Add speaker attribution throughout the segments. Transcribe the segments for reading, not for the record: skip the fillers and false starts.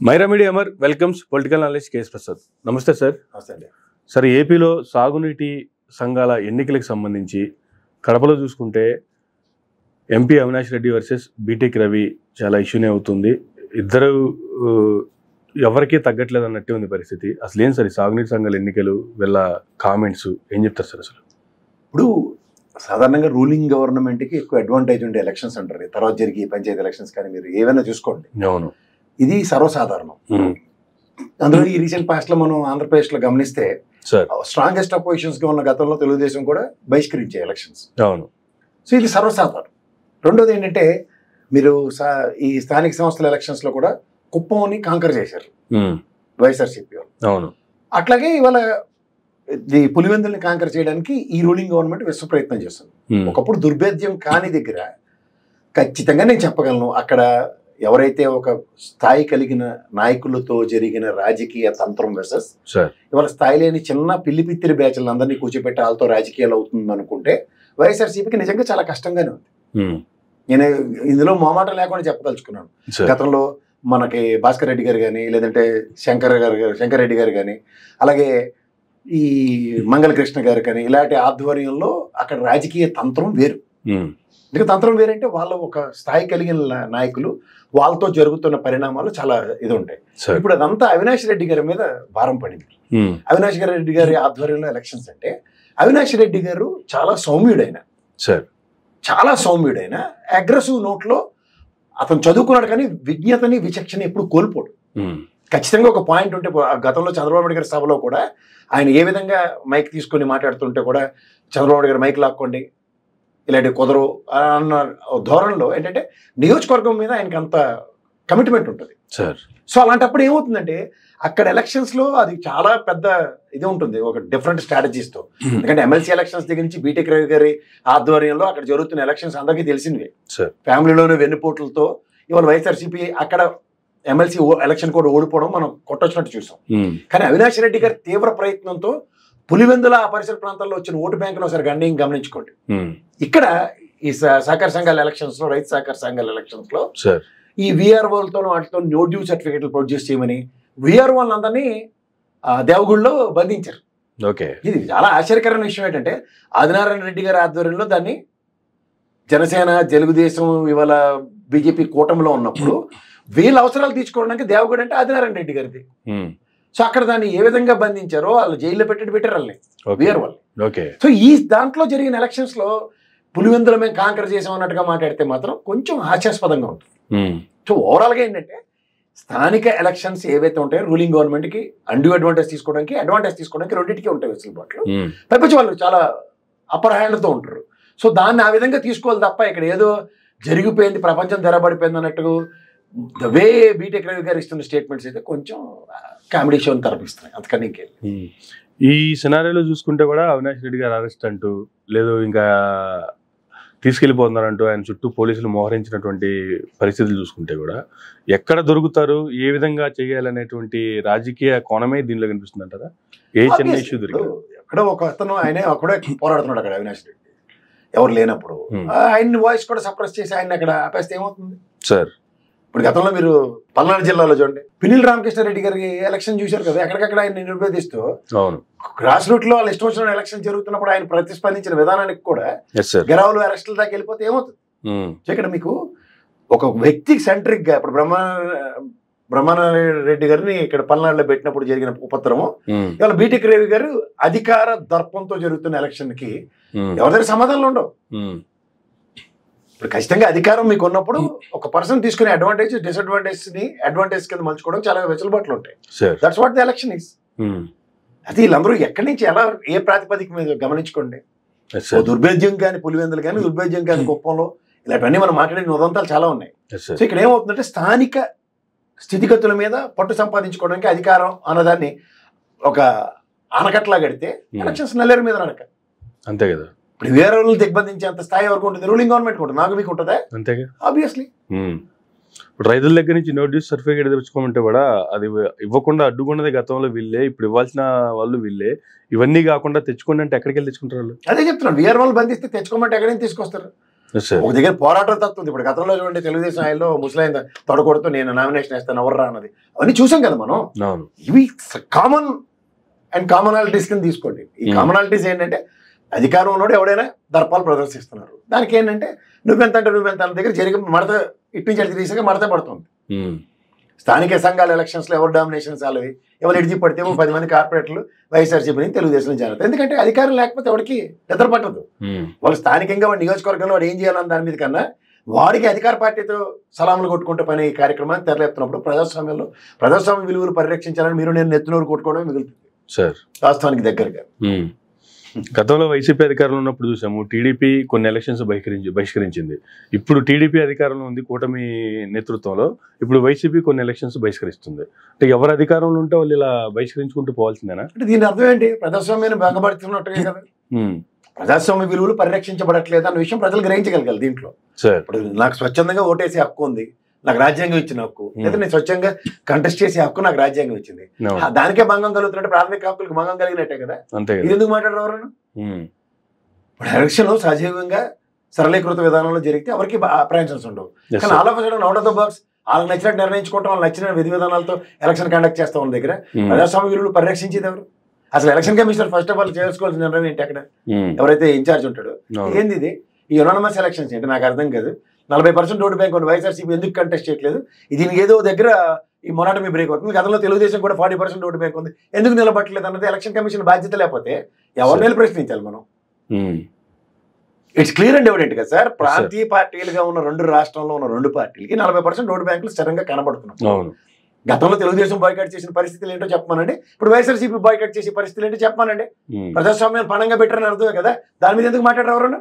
Speaker 1: Myra media Amar welcomes political analyst K ప్రసాద్. Prasad sir.
Speaker 2: నమస్తే అండి.
Speaker 1: సార్, ఏపీలో సాగునీటి సంఘాల ఎన్నికలకు సంబంధించి కడపలో చూసుకుంటే MP Avinash Reddy versus BTech Ravi చాలా ఇష్యూనే అవుతుంది. ఇద్దరు ఎవరికీ తగ్గట్లేదు అన్నట్టే ఉంది పరిస్థితి. అసలు ఏం సార్ ఈ సాగునీటి సంఘాల ఎన్నికలు, వీళ్ళ కామెంట్స్ ఏం చెప్తారు సార్? అసలు
Speaker 2: ఇప్పుడు సాధారణంగా రూలింగ్ గవర్నమెంట్కి ఎక్కువ అడ్వాంటేజ్ ఉండే ఎలక్షన్స్ అంటారు. తర్వాత జరిగి పంచాయతీ ఎలక్షన్స్ కానీ మీరు ఏవైనా చూసుకోండి,
Speaker 1: అవును,
Speaker 2: ఇది సర్వసాధారణం. అందులో ఈ రీసెంట్ పాస్ట్ లో మనం ఆంధ్రప్రదేశ్లో గమనిస్తే స్ట్రాంగెస్ట్ అపోజిషన్స్ గా ఉన్న గతంలో తెలుగుదేశం కూడా బహిష్కరించే ఎలక్షన్స్.
Speaker 1: అవును.
Speaker 2: సో ఇది సర్వసాధారణం. రెండోది ఏంటంటే మీరు ఈ స్థానిక సంస్థల ఎలక్షన్స్ లో కూడా కుప్పంని కాంకర్ చేశారు వైఎస్ఆర్సీపీ వాళ్ళు.
Speaker 1: అవును.
Speaker 2: అట్లాగే ఇవాళ ఈ పులివెందుల్ని కాంకర్ చేయడానికి ఈ రూలింగ్ గవర్నమెంట్ విశ్వ ప్రయత్నం చేస్తుంది. ఒకప్పుడు దుర్భేద్యం కాని దగ్గర ఖచ్చితంగా నేను చెప్పగలను, అక్కడ ఎవరైతే ఒక స్థాయి కలిగిన నాయకులతో జరిగిన రాజకీయ తంత్రం వర్సెస్ ఇవాళ స్థాయి లేని చిన్న పిల్లిపిత్తిరి బ్యాచ్లను అందరినీ కూర్చోబెట్టి వాళ్ళతో రాజకీయాలు అవుతుంది అనుకుంటే వైఎస్ఆర్సీపీకి నిజంగా చాలా కష్టంగానే ఉంది. నేను ఇందులో మొహమాటం లేకుండా చెప్పదలుచుకున్నాను. గతంలో మనకి భాస్కర్ రెడ్డి గారు కానీ, లేదంటే శంకర్ రెడ్డి గారు కానీ, అలాగే ఈ మంగళకృష్ణ గారు కానీ, ఇలాంటి ఆధ్వర్యంలో అక్కడ రాజకీయ తంత్రం వేరు. ఇంకా తంత్రం వేరంటే వాళ్ళ ఒక స్థాయి కలిగిన నాయకులు, వాళ్ళతో జరుగుతున్న పరిణామాలు చాలా ఇది ఉంటాయి. ఇప్పుడు అదంతా అవినాష్ రెడ్డి గారి మీద భారం పడింది. అవినాష్ రెడ్డి గారి ఆధ్వర్యంలో ఎలక్షన్స్ అంటే అవినాష్ రెడ్డి గారు చాలా సౌమ్యుడైన, చాలా సౌమ్యుడైన అగ్రెసివ్ నోట్లో అతను చదువుకున్నాడు, కానీ విజ్ఞతని విచక్షణ ఎప్పుడు కోల్పోడు. ఖచ్చితంగా ఒక పాయింట్ ఉంటే, గతంలో చంద్రబాబు నాయుడు గారి సభలో కూడా ఆయన ఏ విధంగా మైక్ తీసుకొని మాట్లాడుతుంటే కూడా చంద్రబాబు నాయుడు గారు మైక్ లాక్కోండి, ఇలాంటి కుదరు అన్న ధోరణిలో ఏంటంటే నియోజకవర్గం మీద ఆయనకి అంత కమిట్మెంట్ ఉంటుంది. సో అలాంటప్పుడు ఏమవుతుందంటే అక్కడ ఎలక్షన్స్లో అది చాలా పెద్ద ఇది ఉంటుంది, ఒక డిఫరెంట్ స్ట్రాటజీస్తో. ఎందుకంటే ఎమ్మెల్సీ ఎలక్షన్స్ దగ్గర నుంచి బీటెక్ రవి గారి ఆధ్వర్యంలో అక్కడ జరుగుతున్న ఎలక్షన్స్ అందరికీ తెలిసినవే. ఫ్యామిలీలోనే వెన్నుపోట్లతో ఇవాళ వైఎస్ఆర్సీపీ అక్కడ ఎమ్మెల్సీ ఎలక్షన్ కూడా ఓడిపోవడం మనం కొట్టొచ్చినట్టు చూసాం. కానీ అవినాష్ రెడ్డి గారి తీవ్ర ప్రయత్నంతో పులివెందుల ఆ పరిసర ప్రాంతాల్లో వచ్చిన ఓటు బ్యాంకును ఒకసారి గమనించుకోండి. ఇక్కడ ఈ సహకార సంఘాల ఎలక్షన్స్ లో, రైతు సహకార సంఘాల ఎలక్షన్స్ లో ఈ విఆర్ఓలతో వాటితో నో డ్యూ సర్టిఫికేట్లు ప్రొడ్యూస్ చేయమని విఆర్ఓలను అందరినీ దేవగుడిలో బంధించారు. ఇది చాలా ఆశ్చర్యకరమైన విషయం. ఏంటంటే ఆదినారాయణ రెడ్డి గారి ఆధ్వర్యంలో దాన్ని జనసేన, తెలుగుదేశం, ఇవాళ బీజేపీ కూటమిలో ఉన్నప్పుడు వీళ్ళ అవసరాలు తీర్చుకోవడానికి దేవగుడి అంటే ఆదినారాయణ రెడ్డి గారిది. సో అక్కడ దాన్ని ఏ విధంగా బంధించారో వాళ్ళు జైల్లో పెట్టారు వాళ్ళని, వీఆర్ వాళ్ళు. సో ఈ దాంట్లో జరిగిన ఎలక్షన్స్ లో పులివెందుల మేము కాంకర్ చేసాం అన్నట్టుగా మాట్లాడితే మాత్రం కొంచెం హాస్యాస్పదంగా ఉంటుంది. సో ఓవరాల్ గా ఏంటంటే స్థానిక ఎలక్షన్స్ ఏవైతే ఉంటాయో రూలింగ్ గవర్నమెంట్ కి అడ్వాంటేజ్ తీసుకోవడానికి రెండింటికి ఉంటాయి వెసులుబాట్లు. పైపచ్చి వాళ్ళు చాలా అప్పర్ హ్యాండ్తో ఉంటారు. సో దాన్ని ఆ విధంగా తీసుకోవాలి తప్ప ఇక్కడ ఏదో జరిగిపోయింది, ప్రపంచం తెరబడిపోయింది అన్నట్టు ద వే బీటెక్ రవి గారు ఇస్తున్న స్టేట్మెంట్స్ అయితే కొంచెం కామెడీ షోని తరపిస్తున్నాయి, అంతకని ఇంకేం.
Speaker 1: ఈ సినారియోలో చూసుకుంటే కూడా అవినాష్ రెడ్డి గారు అరెస్ట్ అంటూ లేదు, ఇంకా తీసుకెళ్లిపోతున్నారంటూ ఆయన చుట్టూ పోలీసులు మోహరించినటువంటి పరిస్థితులు చూసుకుంటే కూడా ఎక్కడ దొరుకుతారు, ఏ విధంగా చేయాలనేటువంటి రాజకీయ కోణమే దీనిలో కనిపిస్తుంది అంటారా? ఏ చిన్న ఇష్యూ దొరికింది
Speaker 2: అక్కడ ఒక అతను ఆయనే అక్కడే పోరాడుతున్నాడు అక్కడ అవినాష్ రెడ్డి ఎవరు లేనప్పుడు, ఆయన వాయిస్ కూడా సప్రెస్ చేసి ఆయన అక్కడ ఆపేస్తే ఏమవుతుంది సార్? ఇప్పుడు గతంలో మీరు పల్నాడు జిల్లాలో చూడండి, పినిల్ రామకృష్ణారెడ్డి గారికి ఎలక్షన్ చూశారు కదా, ఎక్కడికక్కడ ఆయన నిర్వేదిస్తూ గ్రాస్ రూట్ లో వాళ్ళు ఇష్టం వచ్చిన ఎలక్షన్ జరుగుతున్నప్పుడు ఆయన ప్రతిస్పందించిన విధానానికి కూడా గెరావులు అరెస్టుల దాకా వెళ్ళిపోతే ఏమవుతుంది? ఇక్కడ మీకు ఒక వ్యక్తికి సెంట్రిక్ గా ఇప్పుడు బ్రహ్మారెడ్డి గారిని ఇక్కడ పల్నాడులో పెట్టినప్పుడు జరిగిన ఉపద్రవం, ఇవాళ బీటెక్ రవి గారు అధికార దర్పంతో జరుగుతున్న ఎలక్షన్ కి ఎవరి దగ్గర సమాధానాలు ఉండవు. ఇప్పుడు ఖచ్చితంగా అధికారం మీకు ఉన్నప్పుడు ఒక పర్సన్ తీసుకునే అడ్వాంటేజ్ అడ్వాంటేజ్ కింద మలుచుకోవడం చాలా వెసులుబాట్లు ఉంటాయి. That's what the election is. అది వీళ్ళందరూ ఎక్కడి నుంచి ఎలా ఏ ప్రాతిపదిక మీద గమనించుకోండి. దుర్భేద్యం కానీ పులివెందులు కానీ, దుర్భేద్యం కానీ కుప్పంలో, ఇలాంటివన్నీ మనం మాట్లాడిన ఉదంతాలు చాలా ఉన్నాయి. సో ఇక్కడ ఏమవుతుందంటే స్థానిక స్థితిగతుల మీద పట్టు సంపాదించుకోవడానికి అధికారం అన్నదాన్ని ఒక ఆనకట్లా కడితే ఎలక్షన్స్ నల్లేరు మీద నడక, అంతే కదా. ఇప్పుడు వేరే రోజులు దిగ్బంధించేంత స్థాయి వరకు ఉంటుంది రూలింగ్ గవర్నమెంట్ ఉంటుంది, నాకు మీకు ఉంటుందా? అంతేగా, ఆబ్వియస్లీ.
Speaker 1: ఇప్పుడు రైతుల దగ్గర నుంచి నో డ్యూ సర్టిఫికేట్ తెచ్చుకోమంటే కూడా అది ఇవ్వకుండా అడ్డుకున్నది గతంలో వీళ్ళే, ఇప్పుడు ఇవ్వాల్సిన వాళ్ళు వీళ్ళే. ఇవన్నీ కాకుండా తెచ్చుకోండి అంటే ఎక్కడికి వెళ్ళి తెచ్చుకుంటారు వాళ్ళు?
Speaker 2: అదే చెప్తున్నాను, వీఆర్ వాళ్ళు బంధిస్తే తెచ్చుకోమంటే ఎక్కడైనా తీసుకొస్తారు. ఒక దగ్గర పోరాటం తత్తుంది. ఇప్పుడు గతంలో చూడండి తెలుగుదేశం ఆయనలో ముసలాయన తొడగొడుతూ నేను నామినేషన్ వేస్తాను ఎవర్రా అన్నది, అవన్నీ చూసాం కదా మనం. ఇవి కామన్ అండ్ కామనాలిటీస్ కింద తీసుకోండి. ఈ కామనాలిటీస్ ఏంటంటే అధికారం ఉన్నోడు ఎవడైనా దర్పాలు ప్రదర్శిస్తున్నారు. దానికి ఏంటంటే నువ్వెంత అంటే నువ్వెంత అన్న దగ్గర జరిగి మడత ఇటు నుంచి అడిగి తీసాక మడత పడుతుంది. స్థానిక సంఘాల ఎలక్షన్స్లో ఎవరు డామినేషన్స్ వాళ్ళవి, ఎవరు ఎడిచి పడితే 10 మంది కార్పొరేటర్లు వైఎస్ఆర్సీపీ నుంచి తెలుగుదేశం జాగ్రత్త. ఎందుకంటే అధికారం లేకపోతే ఎవరికి నిద్ర పట్టదు. వాళ్ళు స్థానికంగా వాడి నియోజకవర్గంలో వాడు ఏం చేయాలని దాని మీద కన్నా వాడికి అధికార పార్టీతో సలాములు కొట్టుకుంటే పని ఈ కార్యక్రమాన్ని తెరలేపుతున్నప్పుడు ప్రజాస్వామ్య విలువలు పరిరక్షించాలని మీరు నేను నెత్తినూరు కొట్టుకోవడం మిగులుతుంది వాస్తవానికి దగ్గరగా.
Speaker 1: గతంలో వైసీపీ అధికారంలో ఉన్నప్పుడు చూసాము, టీడీపీ కొన్ని ఎలక్షన్స్ బహిష్కరించింది. ఇప్పుడు టీడీపీ అధికారంలో ఉంది కూటమి నేతృత్వంలో, ఇప్పుడు వైసీపీ కొన్ని ఎలక్షన్స్ బహిష్కరిస్తుంది. అంటే ఎవరు అధికారంలో ఉంటే వాళ్ళు ఇలా బహిష్కరించుకుంటూ పోవాల్సిందేనా?
Speaker 2: అంటే దీని అర్థం ఏంటి? ప్రజాస్వామ్యాన్ని భంగపడుతున్నట్టుగా కదా. ప్రజాస్వామ్య విలువలు పరిరక్షించబడట్లేదు అన్న విషయం ప్రజలు గ్రహించగలగాలి. దీంట్లో ఇప్పుడు నాకు స్వచ్ఛందంగా ఓటేసే హక్కు ఉంది, నాకు రాజ్యాంగం ఇచ్చిన హక్కు, లేదా నేను స్వచ్ఛంగా కంటెస్ట్ చేసే హక్కు నాకు రాజ్యాంగం ఇచ్చింది. దానికే భంగం కలుగుతున్నట్టు ప్రాథమిక హక్కులకు భంగం కలిగినట్టే కదా. ఇది ఎందుకు మాట్లాడరు ఎవరన్నా? ఇప్పుడు ఎలక్షన్ సజీవంగా సరళీకృత విధానంలో జరిగితే ఎవరికి అప్రహెన్షన్స్ ఉండవు. కానీ ఆలోచించడం అవుట్ ఆఫ్ ద బాక్స్ వాళ్ళకి నచ్చినట్టు నిర్ణయించుకుంటాం, వాళ్ళు నచ్చిన విధి విధానాలతో ఎలక్షన్ కండక్ట్ చేస్తాం. ఉన్న దగ్గర ప్రజాస్వామ్య విలువలు పరిరక్షించేది ఎవరు? అసలు election commissioner first of all చేసుకోవాల్సిన నిర్ణయం ఏంటి? అక్కడ ఎవరైతే ఇన్ఛార్జ్ ఉంటాడో ఏంది ఇది? ఈ యునానిమస్ ఎలక్షన్స్ ఏంటి నాకు అర్థం కాదు. 40% ఓటు బ్యాంక్ ఉంది, వైఎస్ఆర్సీపీ ఎందుకు కంటెస్ట్ చేయట్లేదు? దీనికి ఏదో దగ్గర ఈ మొనాటమీ బ్రేక్ అవుతుంది. గతంలో తెలుగుదేశం కూడా 40% ఓటు బ్యాంక్ ఉంది, ఎందుకు నిలబట్టలేదు అన్నది ఎలక్షన్ కమిషన్ బాధ్యత. లేకపోతే ఎవరి ప్రశ్నించాలి మనం? ఇట్స్ క్లియర్ అండ్ ఎవిడెంట్ కదా సార్. ప్రాంతీయ పార్టీలుగా ఉన్న రాష్ట్రంలో ఉన్న 2 పార్టీలకి 40% ఓటు బ్యాంకులు స్థిరంగా కనబడుతున్నాయి. గతంలో తెలుగుదేశం బాయ్కాట్ చేసిన పరిస్థితులు ఏంటో చెప్పమానండి, ఇప్పుడు వైఎస్ఆర్సీపీ బాయ్కాట్ చేసే పరిస్థితులు ఏంటో చెప్పమానండి. ప్రజాస్వామ్యాన్ని పణంగా పెట్టారని అర్థమే కదా. దాని మీద ఎందుకు మాట్లాడారు ఎవరన్నా?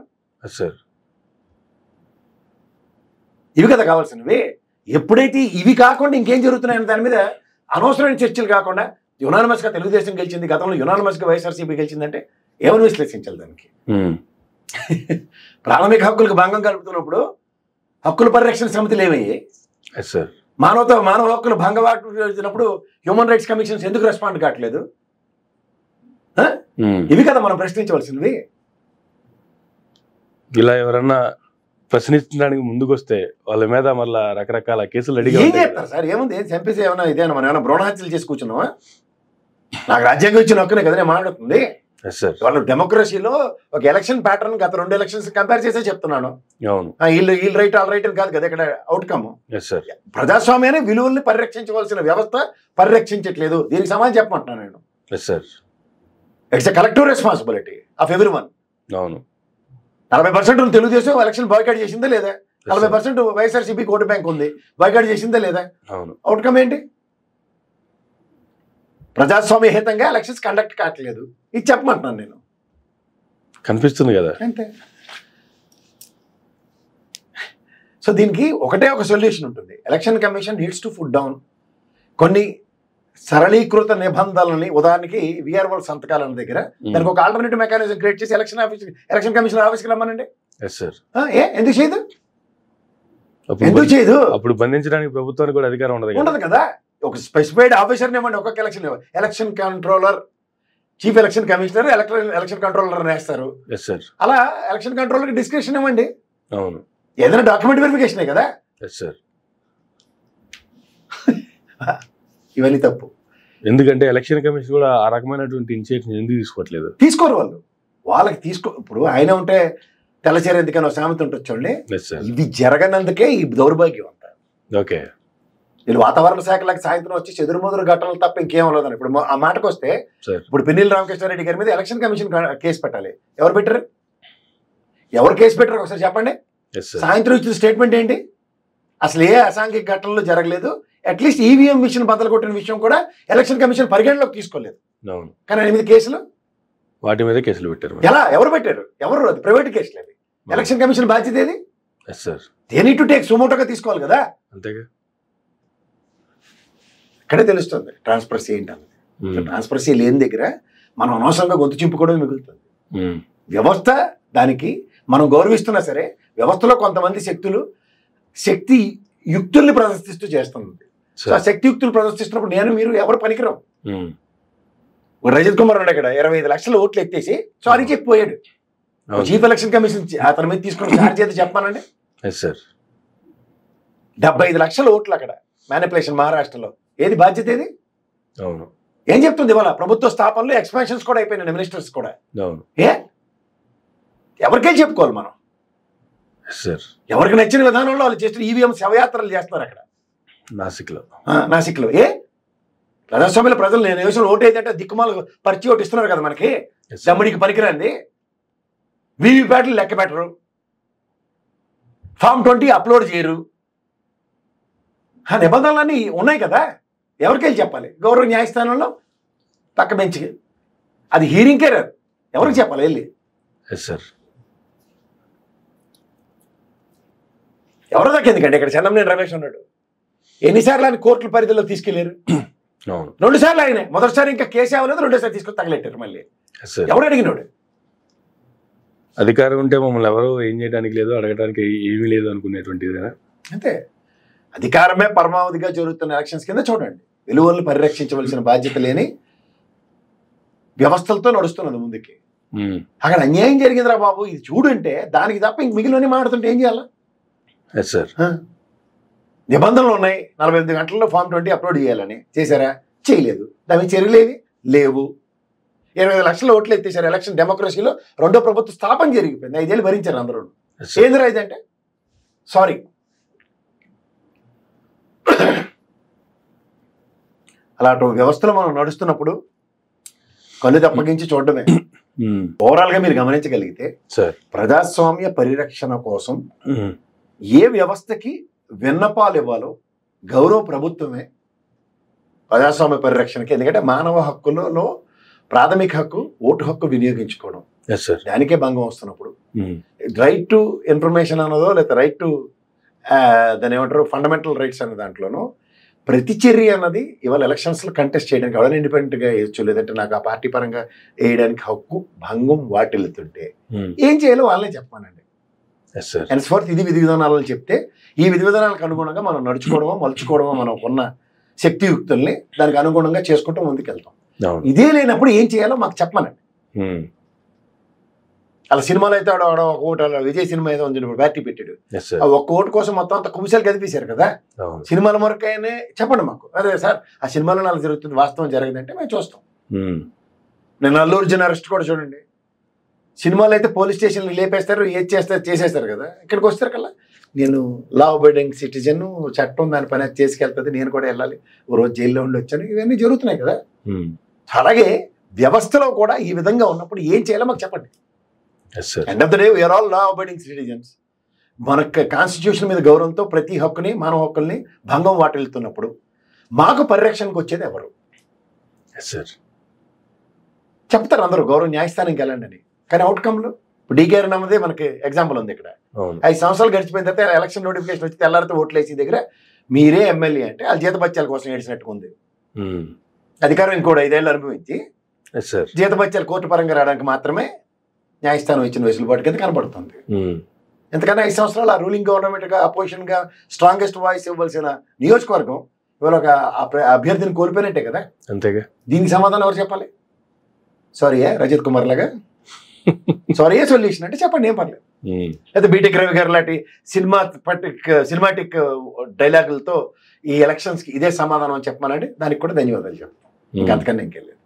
Speaker 2: ఇవి కదా కావాల్సినవి. ఎప్పుడైతే ఇవి కాకుండా ఇంకేం జరుగుతున్నాయని దాని మీద అనవసరమైన చర్చలు కాకుండా యునానిమస్ గా తెలుగుదేశం గెలిచింది, గతంలో యునానిమస్ గా వైఎస్ఆర్సీపీ గెలిచిందంటే ఏమని విశ్లేషించాలి దానికి? ప్రాథమిక హక్కులకు భంగం కలుపుతున్నప్పుడు హక్కుల పరిరక్షణ సమితులు ఏమయ్యాయి? మానవ హక్కులు భంగపడుతున్నప్పుడు హ్యూమన్ రైట్స్ కమిషన్స్ ఎందుకు రెస్పాండ్ కావట్లేదు? ఇవి కదా మనం ప్రశ్నించవలసినవి.
Speaker 1: ఇలా ఎవరన్నా ప్రశ్నించడానికి ముందుకు వస్తే వాళ్ళ మీద మళ్ళీ రకరకాల కేసులు రెడీ
Speaker 2: ఏం చేస్తారు సార్? ఏముంది చంపేసి ఏమన్నా ఇదేనా? మనం ఏమైనా భ్రూణహత్యలు చేసి కూర్చున్నావా? నాకు రాజ్యాంగం ఇచ్చిన హక్కునే కదా నేను మాట్లాడుతుంది. వాళ్ళు డెమోక్రసీలో ఒక ఎలక్షన్ ప్యాటర్న్ గత 2 ఎలక్షన్స్ కంపేర్ చేసే చెప్తున్నాను. వీళ్ళు రైట్ ఆల్ రైట్ కాదు కదా ఇక్కడ అవుట్కమ్. ప్రజాస్వామ్యాన్ని విలువల్ని పరిరక్షించవలసిన వ్యవస్థ పరిరక్షించట్లేదు. దీనికి సమాధానం చెప్పమంటున్నాను నేను. It's a collective responsibility of everyone. 40% Telugu Desam election boycott చేసిందా లేదా? 40% వైఎస్ఆర్సీపీ ఓటు బ్యాంక్ ఉంది, బాయ్కాట్ చేసిందా లేదా? అవుట్కమ్ ఏంటి? ప్రజాస్వామ్య హితంగా ఎలక్షన్స్ కండక్ట్ కావట్లేదు. ఇది చెప్పమంటున్నాను నేను.
Speaker 1: కనిపిస్తుంది కదా
Speaker 2: అంతే. సో దీనికి ఒకటే ఒక సొల్యూషన్ ఉంటుంది. Election commission needs to put down కొన్ని సరళీకృత నిబంధనలని. ఉదాహరణకి విఆర్ఓ సంతకాల దగ్గర దానికి ఒక ఆల్టర్నేటివ్ మెకానిజం క్రియేట్ చేసి ఎలక్షన్ కమిషన్ ఆఫీస్కి రమ్మనండి. ఎందుకు చేయదు? ఎందుకు చేయదు?
Speaker 1: అప్పుడు బంధించడానికి ప్రభుత్వానికి కూడా అధికారం
Speaker 2: ఉండదు కదా. ఒక స్పెసిఫైడ్ ఆఫీసర్ని ఇవ్వండి. ఒక్కొక్క election controller, chief election commissioner, election controller వేస్తారు. అలా ఎలక్షన్ కంట్రోలర్ డిస్క్రిప్షన్ ఇవ్వండి. ఏదైనా డాక్యుమెంట్ వెరిఫికేషనే కదా. ఇవన్నీ తప్పు.
Speaker 1: ఎందుకంటే ఎలక్షన్ కమిషన్ కూడా ఆ రకమైనటువంటి ఇనిషియేటివ్ ఎందుకు తీసుకోవట్లేదు?
Speaker 2: తీసుకోరు వాళ్ళకి ఇప్పుడు ఆయన ఉంటే తెల్లచేరు ఎందుకని సామెత ఉంటుంది చూడండి. ఇది జరగనందుకే ఈ దౌర్భాగ్యం అంతా.
Speaker 1: ఓకే,
Speaker 2: వీళ్ళు వాతావరణ శాఖలకు సాయంత్రం వచ్చి చెదురుమదురు ఘటనలు తప్ప ఇంకేం లేదని. ఇప్పుడు ఆ మాటకు వస్తే ఇప్పుడు పిన్నెల్లి రామకృష్ణారెడ్డి గారి మీద ఎలక్షన్ కమిషన్ కేసు పెట్టాలి. ఎవరు పెట్టారు? కేసు పెట్టారు ఒకసారి చెప్పండి. సాయంత్రం ఇచ్చిన స్టేట్మెంట్ ఏంటి? అసలు ఏ అసాంఘిక ఘటనలు జరగలేదు, అట్లీస్ట్ ఈవీఎం విషయం బద్దలు కొట్టిన విషయం కూడా ఎలక్షన్ కమిషన్ పరిగణలోకి తీసుకోలేదు. కానీ 8 కేసులు
Speaker 1: వాటి మీద కేసులు పెట్టారు.
Speaker 2: ఎలా? ఎవరు పెట్టారు? ఎవరు? అది ప్రైవేట్ కేసులు. అది ఎలక్షన్ కమిషన్ బాధ్యత ఏది? దే నీడ్ టు టేక్ సుమోటోగా తీసుకోవాలి కదా.
Speaker 1: అంతేగా.
Speaker 2: ఇక్కడే తెలుస్తుంది ట్రాన్స్పరసీ ఏంటన్నది. ట్రాన్స్పరసీ లేని దగ్గర మనం అనవసరంగా గొంతు చింపుకోవడం మిగులుతుంది. వ్యవస్థ దానికి మనం గౌరవిస్తున్నా సరే వ్యవస్థలో కొంతమంది శక్తి యుక్తుల్ని ప్రదర్శిస్తూ చేస్తుంది. ఆ శక్తి యుక్తులు ప్రదర్శిస్తున్నప్పుడు మీరు ఎవరు పనికిరావు. రజత్ కుమార్ ఉన్నాడు ఇక్కడ 25 లక్షల ఓట్లు ఎత్తేసి సారీ చెప్పిపోయాడు. చీఫ్ ఎలక్షన్ కమిషన్ అతని మీద తీసుకున్న ఛార్జ్ అయితే చెప్పానండి.
Speaker 1: Yes sir.
Speaker 2: 75 లక్షల ఓట్లు అక్కడ మ్యానిపులేషన్ మహారాష్ట్రలో. ఏది బాధ్యత ఏది?
Speaker 1: అవును.
Speaker 2: ఏం చెప్తుంది ఇవాళ? ప్రభుత్వ స్థాపనలో ఎక్స్పాన్షన్స్ కూడా అయిపోయినాయి, మినిస్టర్స్ కూడా.
Speaker 1: అవును.
Speaker 2: ఎవరికైనా చెప్పుకోవాలి మనం. ఎవరికి నచ్చిన విధానంలో వాళ్ళు చేస్తున్న ఈవీఎం శవయాత్రలు చేస్తున్నారు అక్కడ నాసిక్లో. ప్రజాస్వామ్యంలో ప్రజలు నేను నిమిషంలో ఓటు ఏదంటే దిక్కుమాల పరిచి ఓటు ఇస్తున్నారు కదా మనకి. దమ్ముడికి పనికిరాంది. వీవీప్యాట్లు లెక్క పెట్టరు, ఫామ్ 20 అప్లోడ్ చేయరు. ఆ నిబంధనలన్నీ ఉన్నాయి కదా. ఎవరికెళ్ళి చెప్పాలి? గౌరవ న్యాయస్థానంలో పక్క బెంచ్కి. అది హీరింగ్కే రాదు. ఎవరికి చెప్పాలి వెళ్ళి? ఎవరో దాకా ఎందుకండి? ఇక్కడ చెన్నమనేని రమేష్ ఉన్నాడు. ఎన్నిసార్లు ఆయన కోర్టుల పరిధిలో తీసుకెళ్లారు? 2 సార్లు ఆయనే. మొదటిసారి ఇంకా కేసు అవ్వలేదు, 2వ సారి తీసుకొని తగలెట్టారు మళ్ళీ. ఎవరు అడిగినాడు?
Speaker 1: అధికారం ఉంటే మమ్మల్ని ఎవరు ఏం చేయడానికి లేదు, అడగడానికి ఏమీ లేదు అనుకునేటువంటిది
Speaker 2: అంతే. అధికారమే పరమావధిగా జరుగుతున్న ఎలక్షన్స్ కింద చూడండి. విలువలను పరిరక్షించవలసిన బాధ్యత లేని వ్యవస్థలతో నడుస్తున్నది ముందుకి. అక్కడ అన్యాయం జరిగిందిరా బాబు ఇది చూడంటే దానికి తప్ప ఇంక మిగిలిన మాట్లాడుతుంటే ఏం చేయాలా? నిబంధనలు ఉన్నాయి. 48 గంటల్లో ఫామ్ 20 అప్లోడ్ చేయాలని. చేశారా? చేయలేదు. దాని చర్యలేవి లేవు. 25 లక్షల ఓట్లు ఎత్తేసారు. ఎలక్షన్ డెమోక్రసీలో 2వ ప్రభుత్వ స్థాపన జరిగిపోయింది. 5 ఏళ్ళు భరించారు అందరూ. ఏందిరా ఇదంటే? సారీ. అలాంటి వ్యవస్థలో మనం నడుస్తున్నప్పుడు కళ్ళు తప్పగించి చూడడమే. ఓవరాల్ గా మీరు గమనించగలిగితే ప్రజాస్వామ్య పరిరక్షణ కోసం ఏ వ్యవస్థకి విన్నపాలు ఇవ్వాలో గౌరవ ప్రభుత్వమే ప్రజాస్వామ్య పరిరక్షణకి. ఎందుకంటే మానవ హక్కులలో ప్రాథమిక హక్కు ఓటు హక్కు వినియోగించుకోవడం. దానికే భంగం వస్తున్నప్పుడు రైట్ టు ఇన్ఫర్మేషన్ అన్నదో లేదా రైట్ టు దాని ఏమంటారు ఫండమెంటల్ రైట్స్ అనే దాంట్లోనూ ప్రతి చర్య అన్నది ఇవాళ ఎలక్షన్స్లో కంటెస్ట్ చేయడానికి ఎవరైనా ఇండిపెండెంట్గా వేయచ్చు, లేదంటే నాకు ఆ పార్టీ పరంగా వేయడానికి హక్కు భంగం వాటిల్లుతుంటే ఏం చేయాలో వాళ్ళనే చెప్పానండి. హెన్స్ఫోర్త్ ఇది విధి విధానాలను చెప్తే ఈ విధి విధానాలకు అనుగుణంగా మనం నడుచుకోవడమో మలుచుకోవడమో మనం ఉన్న శక్తియుక్తుల్ని దానికి అనుగుణంగా చేసుకుంటూ ముందుకెళ్తాం. ఇదే లేనప్పుడు ఏం చేయాలో మాకు చెప్పమనండి. అలా సినిమాలో అయితే ఒక ఓటు విజయ్ సినిమా ఏదో ఉంది బ్యాటరీ పెట్టాడు. ఒక్క ఓటు కోసం మొత్తం అంత కుమిసాలు కదిపేశారు కదా. సినిమాల వరకైనా చెప్పండి మాకు. అదే సార్ ఆ సినిమాలో అలా జరుగుతుంది, వాస్తవం జరగదంటే మేము చూస్తాం. నేను అల్లు అర్జున్ అరెస్ట్ కూడా చూడండి. సినిమాలో అయితే పోలీస్ స్టేషన్లు లేపేస్తారు, ఏది చేస్తారు చేసేస్తారు కదా. ఇక్కడికి వస్తారు కల్లా నేను లా అబైడింగ్ సిటిజన్, చట్టం దాని పని చేసుకెళ్తుంది, నేను కూడా వెళ్ళాలి, ఓ రోజు జైల్లో ఉండి వచ్చాను, ఇవన్నీ జరుగుతున్నాయి కదా. అలాగే వ్యవస్థలో కూడా ఈ విధంగా ఉన్నప్పుడు ఏం చేయాలో మాకు చెప్పండి. End of the day we are all law abiding citizens. మనకు కాన్స్టిట్యూషన్ మీద గౌరవంతో ప్రతి హక్కుని మానవ హక్కుల్ని భంగం వాటిల్లుతున్నప్పుడు మాకు పరిరక్షణకు వచ్చేది ఎవరు? చెప్తారు అందరూ గౌరవ న్యాయస్థానానికి వెళ్ళండి అని. కానీ అవుట్కమ్లు ఇప్పుడు డీకేఆర్ అన్నదే మనకి ఎగ్జాంపుల్ ఉంది. ఇక్కడ 5 సంవత్సరాలు గడిచిపోయిన తర్వాత ఎలక్షన్ నోటిఫికేషన్ వచ్చి తెల్లారితో ఓట్లు వేసి దగ్గర మీరే ఎమ్మెల్యే అంటే వాళ్ళ జీతభత్యాల కోసం ఏడ్చినట్టుగా ఉంది. అధికారం ఇంకోటి 5 ఏళ్ళు అనుభవించి జీతభత్యాలు కోర్టు పరంగా రావడానికి మాత్రమే న్యాయస్థానం ఇచ్చిన వెసులుబాటు కింద కనబడుతుంది. ఎందుకన్నా 5 సంవత్సరాలు ఆ రూలింగ్ గవర్నమెంట్గా అపోజిషన్గా స్ట్రాంగెస్ట్ వాయిస్ ఇవ్వాల్సిన నియోజకవర్గం ఇవాళ ఒక అభ్యర్థిని కోల్పోయినట్టే కదా. అంతేగా. దీనికి సమాధానం ఎవరు చెప్పాలి? సారీయే రజత్ కుమార్ లాగా సారీ సొల్యూషన్ అంటే చెప్పండి, ఏం పర్లేదు. అయితే బీటెక్ రవి గారు లాంటి సినిమాటిక్ డైలాగులతో ఈ ఎలక్షన్స్కి ఇదే సమాధానం అని చెప్పమనండి. దానికి కూడా ధన్యవాదాలు చెప్తాం. ఇంకా అంతకన్నా ఇంకెళ్ళలేదు.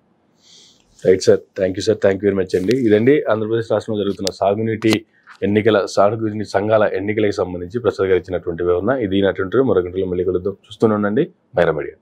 Speaker 1: Right sir, thank you sir, thank you very much అండి. ఇదండి ఆంధ్రప్రదేశ్ రాష్ట్రంలో జరుగుతున్న సాగునీటి సంఘాల ఎన్నికలకు సంబంధించి ప్రసాద్ గారు ఇచ్చినటువంటి వివరణ. ఇది నటువంటి మరొక గంటలో మళ్ళీ కలుద్దాం. చూస్తూనే ఉండండి మైరా మీడియా.